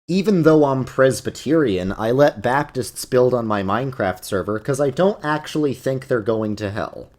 Even though I'm Presbyterian, I let Baptists build on my Minecraft server because I don't actually think they're going to hell.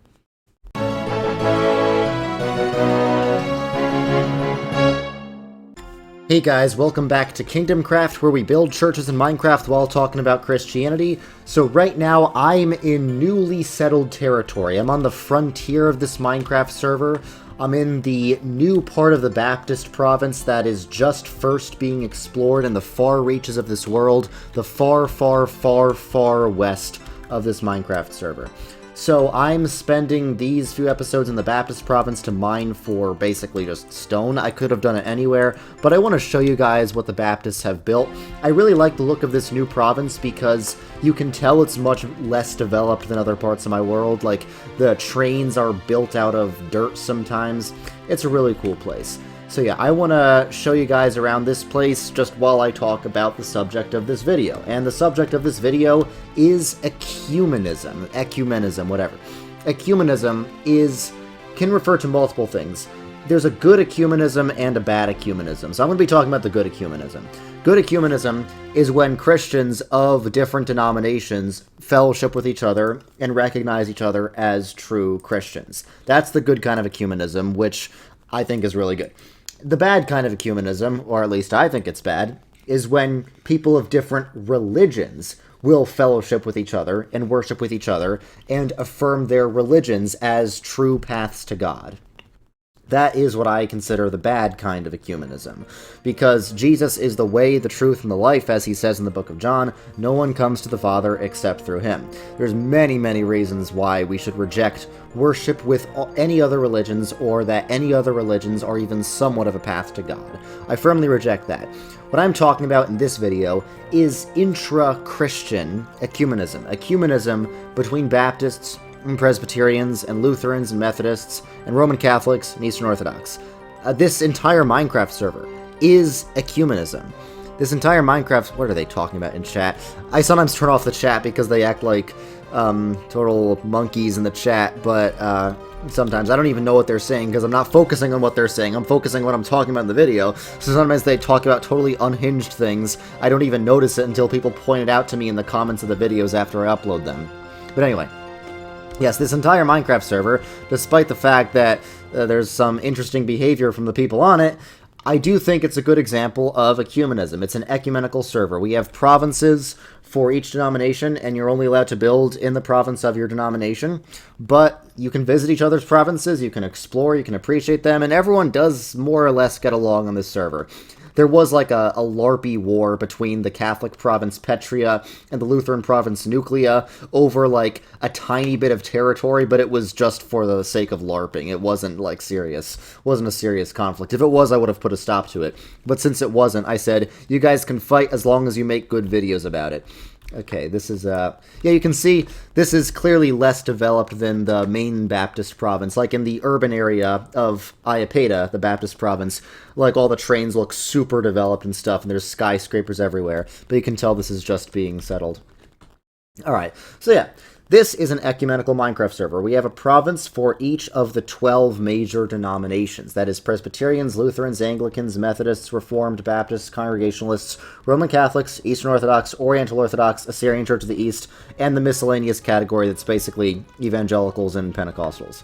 Hey guys, welcome back to KingdomCraft, where we build churches in Minecraft while talking about Christianity. So right now, I'm in newly settled territory. I'm on the frontier of this Minecraft server. I'm in the new part of the Baptist province that is just first being explored in the far reaches of this world, the far, far, far, far west of this Minecraft server. So I'm spending these few episodes in the Baptist province to mine for basically just stone. I could have done it anywhere, but I want to show you guys what the Baptists have built. I really like the look of this new province because you can tell it's much less developed than other parts of my world. Like, the trains are built out of dirt sometimes. It's a really cool place. So yeah, I want to show you guys around this place just while I talk about the subject of this video. And the subject of this video is ecumenism, whatever. Ecumenism can refer to multiple things. There's a good ecumenism and a bad ecumenism. So I'm going to be talking about the good ecumenism. Good ecumenism is when Christians of different denominations fellowship with each other and recognize each other as true Christians. That's the good kind of ecumenism, which I think is really good. The bad kind of ecumenism, or at least I think it's bad, is when people of different religions will fellowship with each other and worship with each other and affirm their religions as true paths to God. That is what I consider the bad kind of ecumenism, because Jesus is the way, the truth, and the life, as he says in the book of John. No one comes to the Father except through him. There's many, many reasons why we should reject worship with any other religions, or that any other religions are even somewhat of a path to God. I firmly reject that. What I'm talking about in this video is intra-Christian ecumenism. Ecumenism between Baptists and Presbyterians and Lutherans and Methodists and Roman Catholics and Eastern Orthodox. This entire Minecraft server is ecumenism. This entire Minecraft... What are they talking about in chat? I sometimes turn off the chat because they act like total monkeys in the chat, but sometimes I don't even know what they're saying because I'm not focusing on what they're saying. I'm focusing on what I'm talking about in the video. So sometimes they talk about totally unhinged things. I don't even notice it until people point it out to me in the comments of the videos after I upload them. But anyway. Yes, this entire Minecraft server, despite the fact that there's some interesting behavior from the people on it, I do think it's a good example of ecumenism. It's an ecumenical server. We have provinces for each denomination, and you're only allowed to build in the province of your denomination, but you can visit each other's provinces, you can explore, you can appreciate them, and everyone does more or less get along on this server. There was like a LARPy war between the Catholic province Petria and the Lutheran province Nuclea over like a tiny bit of territory, but it was just for the sake of LARPing. It wasn't like serious. It wasn't a serious conflict. If it was, I would have put a stop to it. But since it wasn't, I said, you guys can fight as long as you make good videos about it. Okay, this is, yeah, you can see this is clearly less developed than the main Baptist province. Like in the urban area of Iapeta, the Baptist province, like all the trains look super developed and stuff, and there's skyscrapers everywhere. But you can tell this is just being settled. Alright, so yeah. This is an ecumenical Minecraft server. We have a province for each of the 12 major denominations. That is Presbyterians, Lutherans, Anglicans, Methodists, Reformed, Baptists, Congregationalists, Roman Catholics, Eastern Orthodox, Oriental Orthodox, Assyrian Church of the East, and the miscellaneous category that's basically evangelicals and Pentecostals.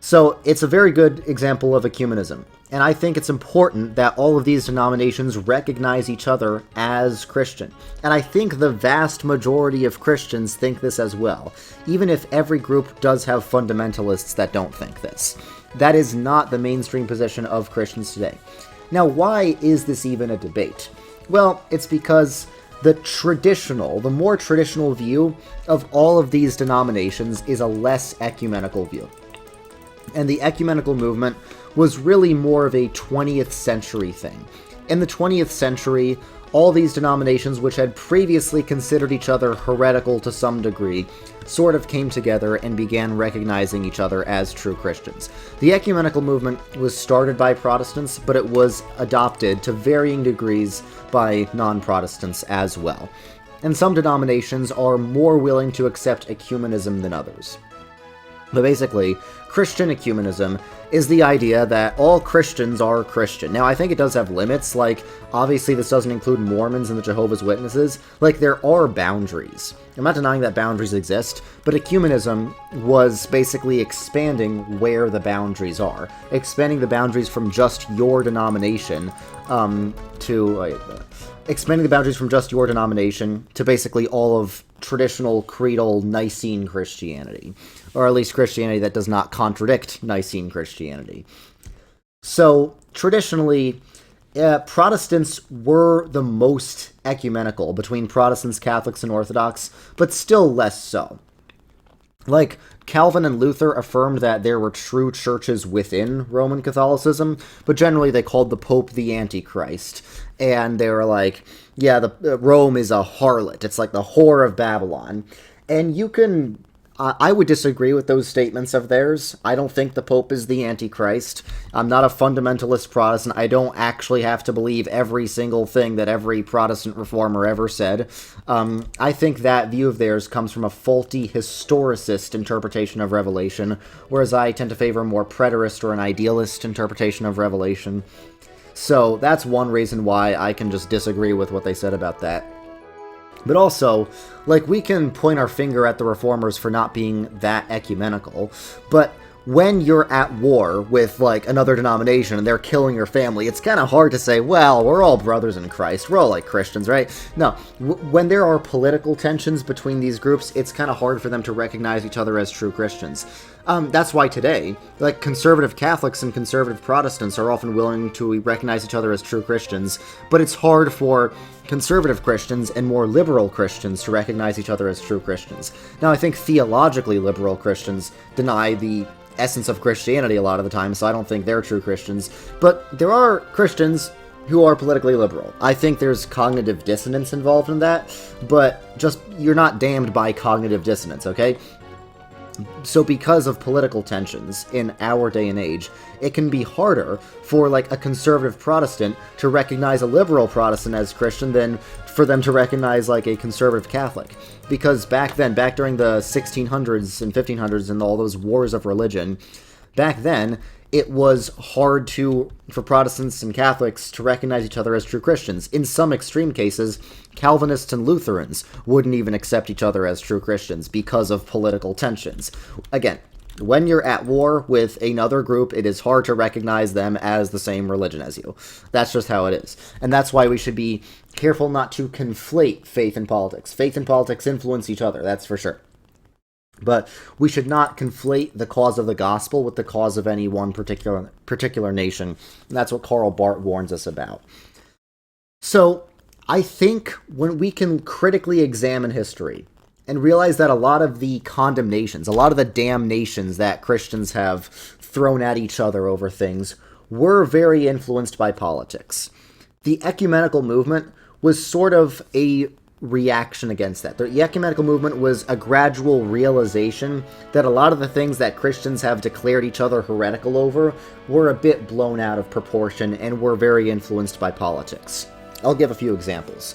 So it's a very good example of ecumenism. And I think it's important that all of these denominations recognize each other as Christian. And I think the vast majority of Christians think this as well, even if every group does have fundamentalists that don't think this. That is not the mainstream position of Christians today. Now, why is this even a debate? Well, it's because the more traditional view of all of these denominations is a less ecumenical view. And the ecumenical movement was really more of a 20th century thing. In the 20th century, all these denominations, which had previously considered each other heretical to some degree, sort of came together and began recognizing each other as true Christians. The ecumenical movement was started by Protestants, but it was adopted to varying degrees by non-Protestants as well. And some denominations are more willing to accept ecumenism than others. But basically, Christian ecumenism is the idea that all Christians are Christian. Now, I think it does have limits, like, obviously this doesn't include Mormons and the Jehovah's Witnesses. Like, there are boundaries. I'm not denying that boundaries exist, but ecumenism was basically expanding where the boundaries are. Expanding the boundaries from just your denomination expanding the boundaries from just your denomination to basically all of traditional creedal Nicene Christianity, or at least Christianity that does not contradict Nicene Christianity. So, traditionally, Protestants were the most ecumenical between Protestants, Catholics, and Orthodox, but still less so. Like, Calvin and Luther affirmed that there were true churches within Roman Catholicism, but generally they called the Pope the Antichrist. And they were like, yeah, Rome is a harlot. It's like the whore of Babylon. And you can... I would disagree with those statements of theirs. I don't think the Pope is the Antichrist. I'm not a fundamentalist Protestant. I don't actually have to believe every single thing that every Protestant reformer ever said. I think that view of theirs comes from a faulty historicist interpretation of Revelation, whereas I tend to favor a more preterist or an idealist interpretation of Revelation. So that's one reason why I can just disagree with what they said about that. But also, like, we can point our finger at the reformers for not being that ecumenical, but when you're at war with, like, another denomination and they're killing your family, it's kind of hard to say, well, we're all brothers in Christ, we're all like Christians, right? No, when there are political tensions between these groups, it's kind of hard for them to recognize each other as true Christians. That's why today, like, conservative Catholics and conservative Protestants are often willing to recognize each other as true Christians, but it's hard for conservative Christians and more liberal Christians to recognize each other as true Christians. Now, I think theologically liberal Christians deny the essence of Christianity a lot of the time, so I don't think they're true Christians, but there are Christians who are politically liberal. I think there's cognitive dissonance involved in that, but just, you're not damned by cognitive dissonance, okay? So because of political tensions in our day and age, it can be harder for, like, a conservative Protestant to recognize a liberal Protestant as Christian than for them to recognize, like, a conservative Catholic. Because back then, back during the 1600s and 1500s and all those wars of religion, back then, it was hard for Protestants and Catholics to recognize each other as true Christians. In some extreme cases, Calvinists and Lutherans wouldn't even accept each other as true Christians because of political tensions. Again, when you're at war with another group, it is hard to recognize them as the same religion as you. That's just how it is. And that's why we should be careful not to conflate faith and politics. Faith and politics influence each other, that's for sure. But we should not conflate the cause of the gospel with the cause of any one particular nation. And that's what Karl Barth warns us about. So, I think when we can critically examine history and realize that a lot of the condemnations, a lot of the damnations that Christians have thrown at each other over things were very influenced by politics. The ecumenical movement was sort of a reaction against that. The ecumenical movement was a gradual realization that a lot of the things that Christians have declared each other heretical over were a bit blown out of proportion and were very influenced by politics. I'll give a few examples.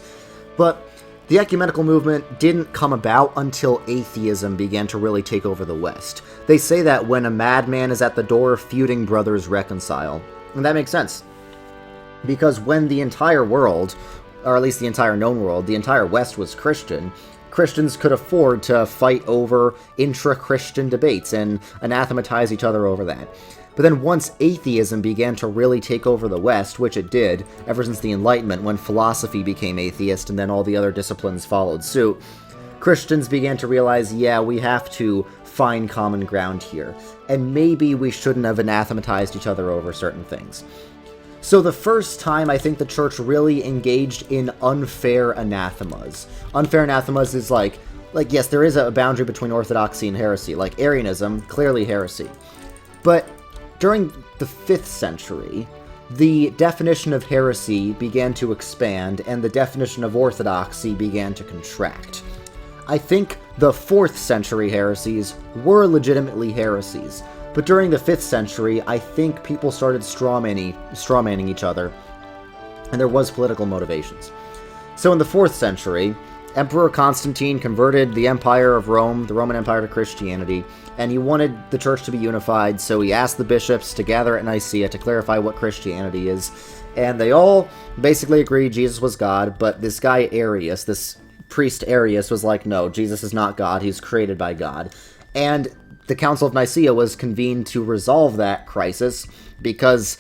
But the ecumenical movement didn't come about until atheism began to really take over the West. They say that when a madman is at the door, feuding brothers reconcile. And that makes sense. Because when the entire world, or at least the entire known world, the entire West was Christian, Christians could afford to fight over intra-Christian debates and anathematize each other over that. But then once atheism began to really take over the West, which it did, ever since the Enlightenment, when philosophy became atheist and then all the other disciplines followed suit, Christians began to realize, yeah, we have to find common ground here, and maybe we shouldn't have anathematized each other over certain things. So the first time I think the church really engaged in unfair anathemas. Unfair anathemas is like yes, there is a boundary between orthodoxy and heresy. Like Arianism, clearly heresy. But during the 5th century, the definition of heresy began to expand and the definition of orthodoxy began to contract. I think the 4th century heresies were legitimately heresies. But during the 5th century, I think people started strawmanning each other, and there was political motivations. So in the 4th century, Emperor Constantine converted the Empire of Rome, the Roman Empire, to Christianity, and he wanted the church to be unified, so he asked the bishops to gather at Nicaea to clarify what Christianity is, and they all basically agreed Jesus was God, but this guy Arius, this priest Arius, was like, no, Jesus is not God, he's created by God. And the Council of Nicaea was convened to resolve that crisis, because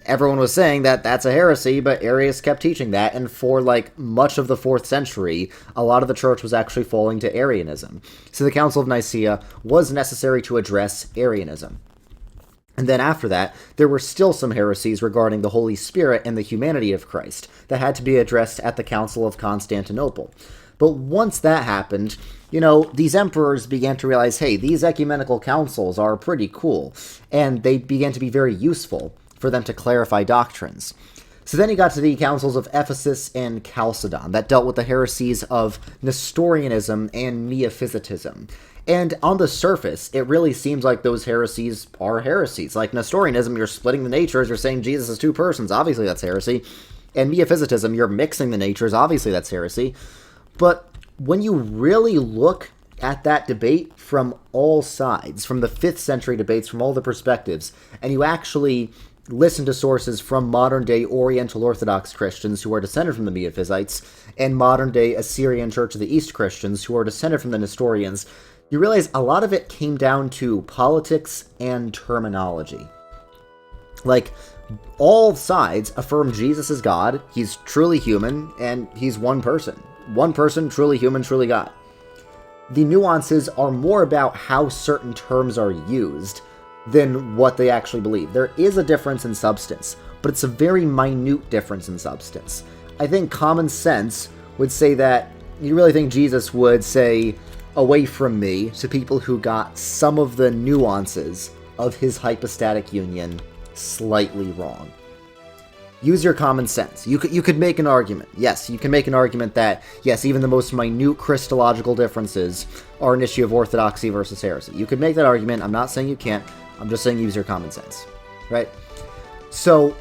everyone was saying that that's a heresy, but Arius kept teaching that, and for, like, much of the 4th century, a lot of the church was actually falling to Arianism. So the Council of Nicaea was necessary to address Arianism. And then after that, there were still some heresies regarding the Holy Spirit and the humanity of Christ that had to be addressed at the Council of Constantinople. But once that happened, these emperors began to realize, hey, these ecumenical councils are pretty cool, and they began to be very useful for them to clarify doctrines. So then you got to the councils of Ephesus and Chalcedon that dealt with the heresies of Nestorianism and Miaphysitism. And on the surface, it really seems like those heresies are heresies. Like Nestorianism, you're splitting the natures, you're saying Jesus is 2 persons, obviously that's heresy. And Miaphysitism, you're mixing the natures, obviously that's heresy. But when you really look at that debate from all sides, from the 5th century debates, from all the perspectives, and you actually listen to sources from modern-day Oriental Orthodox Christians who are descended from the Miaphysites, and modern-day Assyrian Church of the East Christians who are descended from the Nestorians, you realize a lot of it came down to politics and terminology. Like, all sides affirm Jesus is God, he's truly human, and he's one person. One person, truly human, truly God. The nuances are more about how certain terms are used than what they actually believe. There is a difference in substance, but it's a very minute difference in substance. I think common sense would say that you really think Jesus would say, away from me, to people who got some of the nuances of his hypostatic union slightly wrong. Use your common sense. You could make an argument. Yes, you can make an argument that, yes, even the most minute Christological differences are an issue of orthodoxy versus heresy. You could make that argument. I'm not saying you can't. I'm just saying use your common sense, right? So,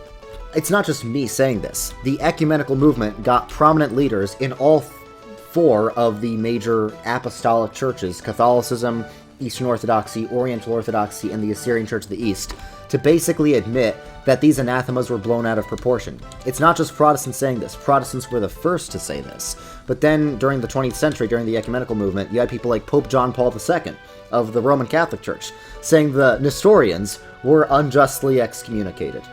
it's not just me saying this. The ecumenical movement got prominent leaders in all 4 of the major apostolic churches, Catholicism, Eastern Orthodoxy, Oriental Orthodoxy, and the Assyrian Church of the East, to basically admit that these anathemas were blown out of proportion. It's not just Protestants saying this. Protestants were the first to say this. But then, during the 20th century, during the ecumenical movement, you had people like Pope John Paul II of the Roman Catholic Church saying the Nestorians were unjustly excommunicated.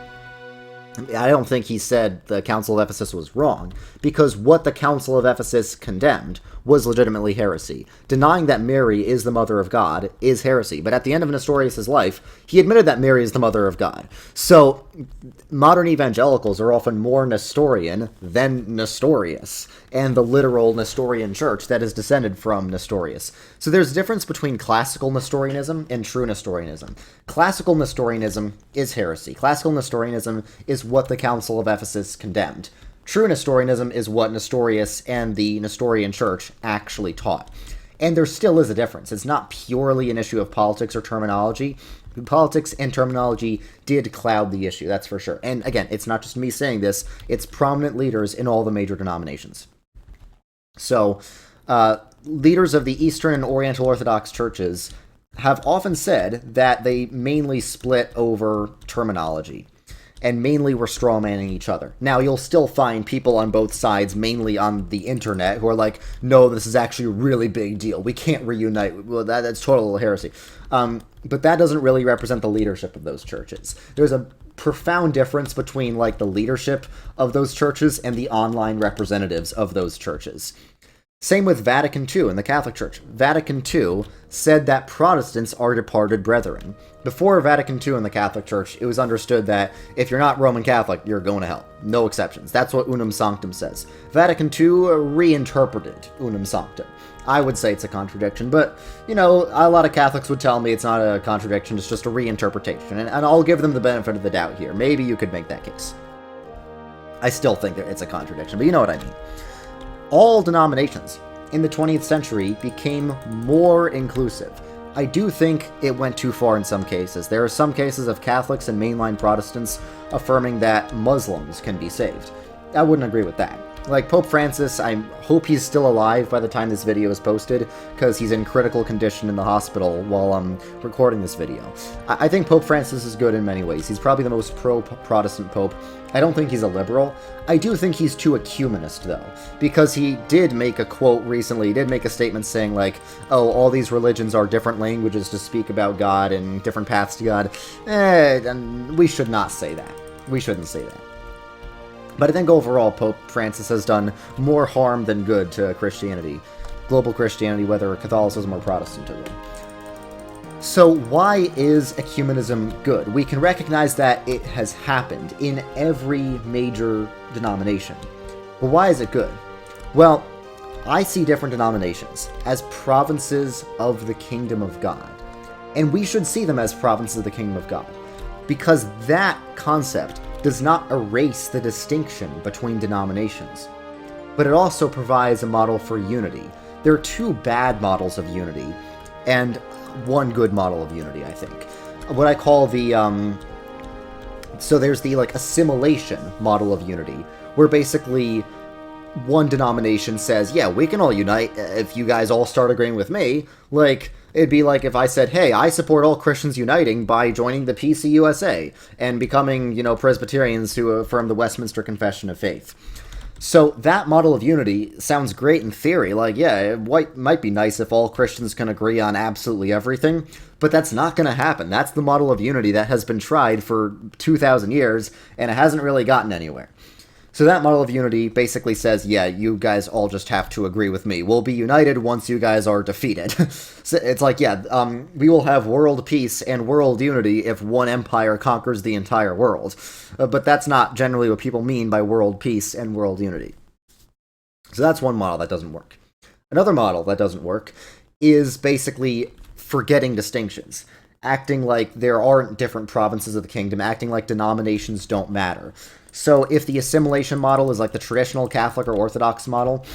I don't think he said the Council of Ephesus was wrong, because what the Council of Ephesus condemned was legitimately heresy. Denying that Mary is the Mother of God is heresy, but at the end of Nestorius' life, he admitted that Mary is the Mother of God. So, modern evangelicals are often more Nestorian than Nestorius, and the literal Nestorian church that is descended from Nestorius. So there's a difference between classical Nestorianism and true Nestorianism. Classical Nestorianism is heresy. Classical Nestorianism is what the Council of Ephesus condemned. True Nestorianism is what Nestorius and the Nestorian Church actually taught. And there still is a difference. It's not purely an issue of politics or terminology. Politics and terminology did cloud the issue, that's for sure. And again, it's not just me saying this, it's prominent leaders in all the major denominations. So, leaders of the Eastern and Oriental Orthodox churches have often said that they mainly split over terminology, and mainly were strawmanning each other. Now, you'll still find people on both sides, mainly on the internet, who are like, no, this is actually a really big deal. We can't reunite. Well, that's total heresy. But that doesn't really represent the leadership of those churches. There's a profound difference between, like, the leadership of those churches and the online representatives of those churches. Same with Vatican II and the Catholic Church. Vatican II said that Protestants are departed brethren. Before Vatican II and the Catholic Church, it was understood that if you're not Roman Catholic, you're going to hell. No exceptions. That's what Unum Sanctum says. Vatican II reinterpreted Unum Sanctum. I would say it's a contradiction, but, a lot of Catholics would tell me it's not a contradiction, it's just a reinterpretation, and I'll give them the benefit of the doubt here. Maybe you could make that case. I still think that it's a contradiction, but you know what I mean. All denominations in the 20th century became more inclusive. I do think it went too far in some cases. There are some cases of Catholics and mainline Protestants affirming that Muslims can be saved. I wouldn't agree with that. Like, Pope Francis, I hope he's still alive by the time this video is posted, because he's in critical condition in the hospital while I'm recording this video. I think Pope Francis is good in many ways. He's probably the most pro-Protestant pope. I don't think he's a liberal. I do think he's too ecumenist, though, because he did make a quote recently, he did make a statement saying, like, oh, all these religions are different languages to speak about God and different paths to God. And we should not say that. We shouldn't say that. But I think overall, Pope Francis has done more harm than good to Christianity. Global Christianity, whether Catholicism or Protestantism. So why is ecumenism good? We can recognize that it has happened in every major denomination. But why is it good? Well, I see different denominations as provinces of the kingdom of God. And we should see them as provinces of the kingdom of God. Because that concept does not erase the distinction between denominations, but it also provides a model for unity. There are two bad models of unity, and one good model of unity, I think. What I call the, so there's the, like, assimilation model of unity, where basically one denomination says, yeah, we can all unite if you guys all start agreeing with me. Like, it'd be like if I said, hey, I support all Christians uniting by joining the PCUSA and becoming, you know, Presbyterians who affirm the Westminster Confession of Faith. So that model of unity sounds great in theory. Like, yeah, it might be nice if all Christians can agree on absolutely everything, but that's not going to happen. That's the model of unity that has been tried for 2,000 years, and it hasn't really gotten anywhere. So that model of unity basically says, yeah, you guys all just have to agree with me. We'll be united once you guys are defeated. So it's like, yeah, we will have world peace and world unity if one empire conquers the entire world. But that's not generally what people mean by world peace and world unity. So that's one model that doesn't work. Another model that doesn't work is basically forgetting distinctions. Acting like there aren't different provinces of the kingdom, acting like denominations don't matter. So if the assimilation model is like the traditional Catholic or Orthodox model,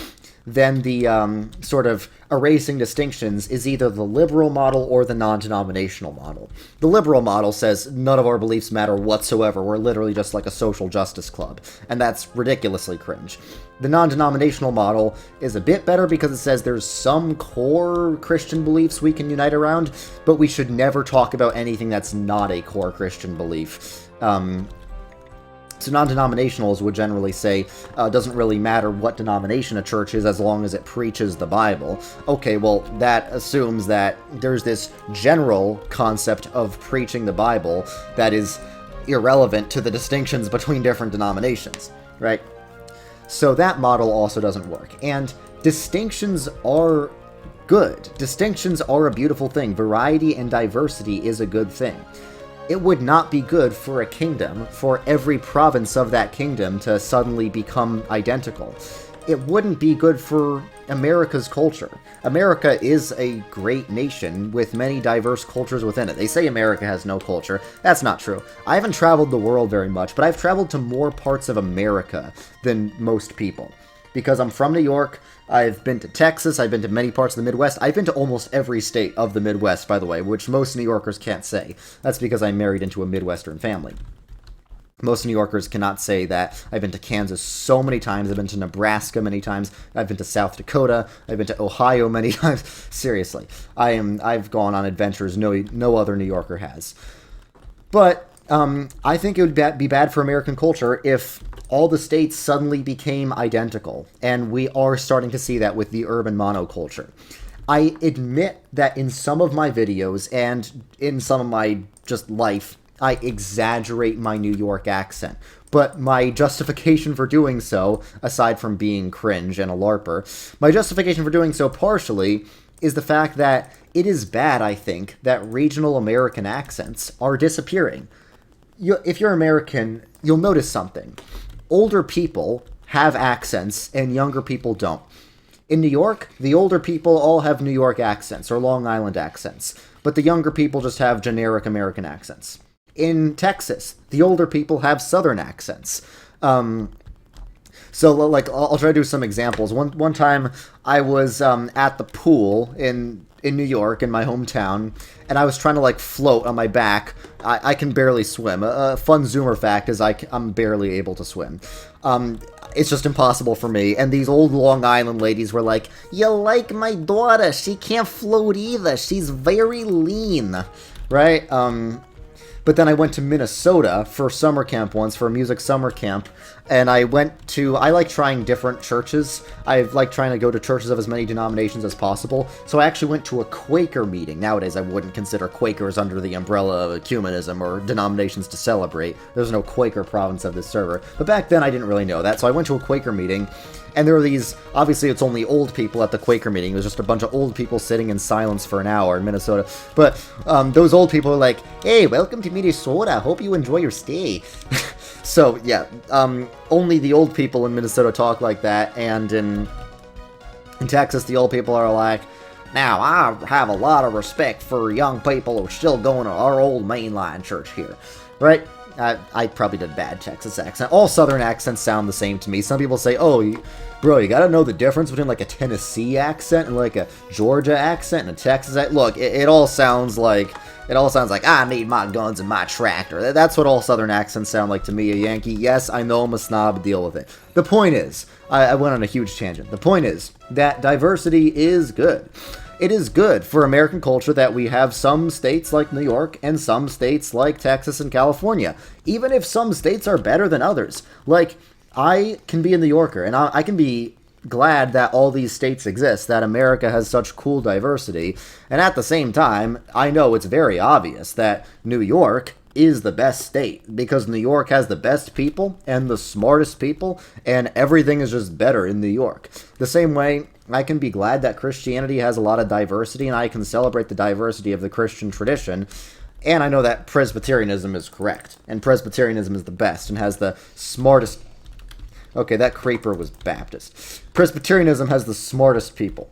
then the sort of erasing distinctions is either the liberal model or the non-denominational model. The liberal model says none of our beliefs matter whatsoever, we're literally just like a social justice club, and that's ridiculously cringe. The non-denominational model is a bit better because it says there's some core Christian beliefs we can unite around, but we should never talk about anything that's not a core Christian belief. So non-denominationals would generally say, doesn't really matter what denomination a church is as long as it preaches the Bible. Okay, well, that assumes that there's this general concept of preaching the Bible that is irrelevant to the distinctions between different denominations, right? So that model also doesn't work. And distinctions are good. Distinctions are a beautiful thing. Variety and diversity is a good thing. It would not be good for a kingdom, for every province of that kingdom to suddenly become identical. It wouldn't be good for America's culture. America is a great nation with many diverse cultures within it. They say America has no culture. That's not true. I haven't traveled the world very much, but I've traveled to more parts of America than most people. Because I'm from New York, I've been to Texas, I've been to many parts of the Midwest. I've been to almost every state of the Midwest, by the way, which most New Yorkers can't say. That's because I'm married into a Midwestern family. Most New Yorkers cannot say that. I've been to Kansas so many times, I've been to Nebraska many times, I've been to South Dakota, I've been to Ohio many times. Seriously, I've gone on adventures no other New Yorker has. But I think it would be bad for American culture if all the states suddenly became identical, and we are starting to see that with the urban monoculture. I admit that in some of my videos and in some of my just life, I exaggerate my New York accent, but my justification for doing so, aside from being cringe and a LARPer, my justification for doing so partially is the fact that it is bad, I think, that regional American accents are disappearing. If you're American, you'll notice something. Older people have accents and younger people don't. In New York, the older people all have New York accents or Long Island accents, but the younger people just have generic American accents. In Texas, the older people have Southern accents. So, like, I'll try to do some examples. One time, I was at the pool in New York, in my hometown, and I was trying to, like, float on my back. I can barely swim. A fun Zoomer fact is I'm barely able to swim. it's just impossible for me. And these old Long Island ladies were like, "You like my daughter? She can't float either. She's very lean." Right? But then I went to Minnesota for summer camp once, for a music summer camp, and I like trying different churches. I like trying to go to churches of as many denominations as possible, so I actually went to a Quaker meeting. Nowadays, I wouldn't consider Quakers under the umbrella of ecumenism or denominations to celebrate. There's no Quaker province of this server. But back then, I didn't really know that, so I went to a Quaker meeting, and there were these, obviously it's only old people at the Quaker meeting. It was just a bunch of old people sitting in silence for an hour in Minnesota. But those old people were like, "Hey, welcome to Minnesota. Hope you enjoy your stay." So, yeah, only the old people in Minnesota talk like that, and in Texas, the old people are like, "Now, I have a lot of respect for young people who are still going to our old mainline church here." Right? I probably did a bad Texas accent. All Southern accents sound the same to me. Some people say, "Oh, bro, you gotta know the difference between like a Tennessee accent and like a Georgia accent and a Texas accent." Look, it all sounds like "I need my guns and my tractor." That's what all Southern accents sound like to me, a Yankee. Yes, I know I'm a snob, deal with it. The point is, I went on a huge tangent. The point is that diversity is good. It is good for American culture that we have some states like New York and some states like Texas and California, even if some states are better than others. Like, I can be a New Yorker, and I can be glad that all these states exist, that America has such cool diversity, and at the same time, I know it's very obvious that New York is the best state, because New York has the best people and the smartest people, and everything is just better in New York. The same way, I can be glad that Christianity has a lot of diversity, and I can celebrate the diversity of the Christian tradition, and I know that Presbyterianism is correct, and Presbyterianism is the best, and has the smartest... Okay, that creeper was Baptist. Presbyterianism has the smartest people.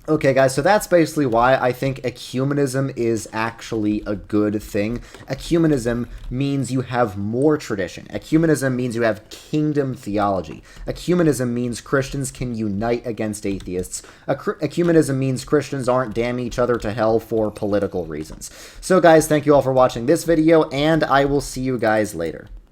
Okay, guys, so that's basically why I think ecumenism is actually a good thing. Ecumenism means you have more tradition. Ecumenism means you have kingdom theology. Ecumenism means Christians can unite against atheists. Ecumenism means Christians aren't damning each other to hell for political reasons. So, guys, thank you all for watching this video, and I will see you guys later.